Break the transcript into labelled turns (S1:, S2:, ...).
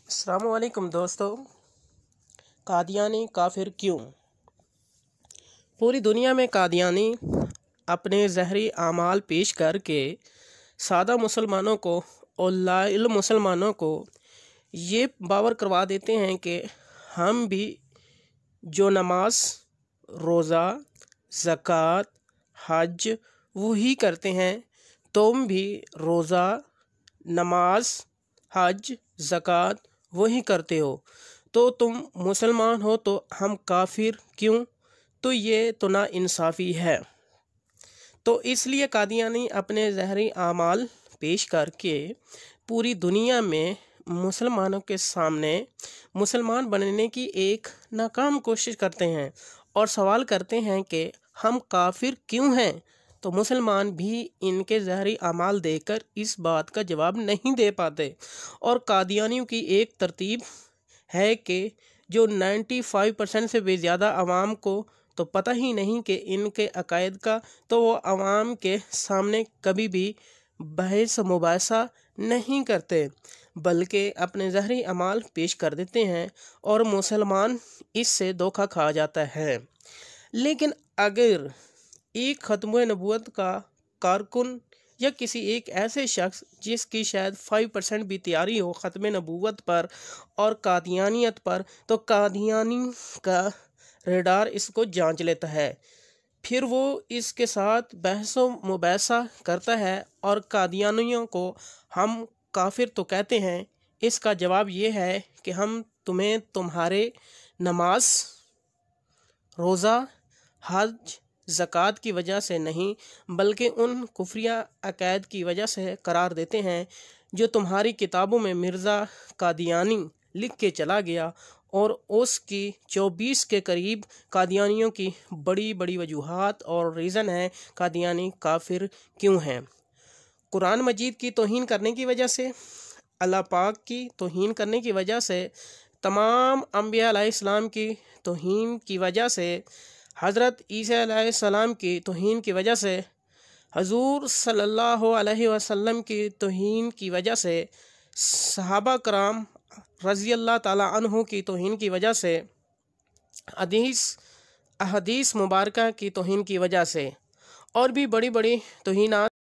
S1: السلام علیکم دوستو، قادیانی کافر کیوں؟ پوری دنیا میں قادیانی اپنے زہری اعمال پیش کر کے سادہ مسلمانوں کو اور لا علم مسلمانوں کو یہ باور کروا دیتے ہیں کہ ہم بھی جو نماز، روزہ، زکوٰۃ، حج وہی کرتے ہیں، تم بھی روزہ، نماز، حج، زکوٰۃ وہی کرتے ہو، تو تم مسلمان ہو تو ہم کافر کیوں؟ تو یہ تو نا انصافی ہے۔ تو اس لیے قادیانی اپنے زہری اعمال پیش کر کے پوری دنیا میں مسلمانوں کے سامنے مسلمان بننے کی ایک ناکام کوشش کرتے ہیں اور سوال کرتے ہیں کہ ہم کافر کیوں ہیں؟ تو مسلمان بھی ان کے زہری اعمال دیکھ کر اس بات کا جواب نہیں دے پاتے، اور قادیانیوں کی ایک ترتیب ہے کہ جو 95% سے بھی زیادہ عوام کو تو پتہ ہی نہیں کہ ان کے عقائد کا، تو وہ عوام کے سامنے کبھی بھی بحث و مباحثہ نہیں کرتے، بلکہ اپنے زہری اعمال پیش کر دیتے ہیں اور مسلمان اس سے دھوکہ کھا جاتا ہے۔ لیکن اگر ایک ختم نبوت کا کارکن یا کسی ایک ایسے شخص جس کی شاید 5% بھی تیاری ہو ختم نبوت پر اور قادیانیت پر، تو قادیانی کا ریڈار اس کو جانچ لیتا ہے، پھر وہ اس کے ساتھ بحث و مباحثہ کرتا ہے اور قادیانیوں کو ہم کافر تو کہتے ہیں، اس کا جواب یہ ہے کہ ہم تمہیں تمہارے نماز، روزہ، حج، زکوٰۃ کی وجہ سے نہیں بلکہ ان کفریہ عقائد کی وجہ سے قرار دیتے ہیں جو تمہاری کتابوں میں مرزا قادیانی لکھ کے چلا گیا، اور اس کی 24 کے قریب قادیانیوں کی بڑی بڑی وجوہات اور ریزن ہے قادیانی کافر کیوں ہیں۔ قرآن مجید کی توہین کرنے کی وجہ سے، اللہ پاک کی توہین کرنے کی وجہ سے، تمام انبیاء علیہ السلام کی توہین کی وجہ سے، حضرت عیسیٰ علیہ السلام کی توہین کی وجہ سے، حضور صلی اللہ علیہ وسلم کی توہین کی وجہ سے، صحابہ کرام رضی اللہ تعالیٰ عنہ کی توہین کی وجہ سے، احادیث مبارکہ کی توہین کی وجہ سے، اور بھی بڑی بڑی توہینات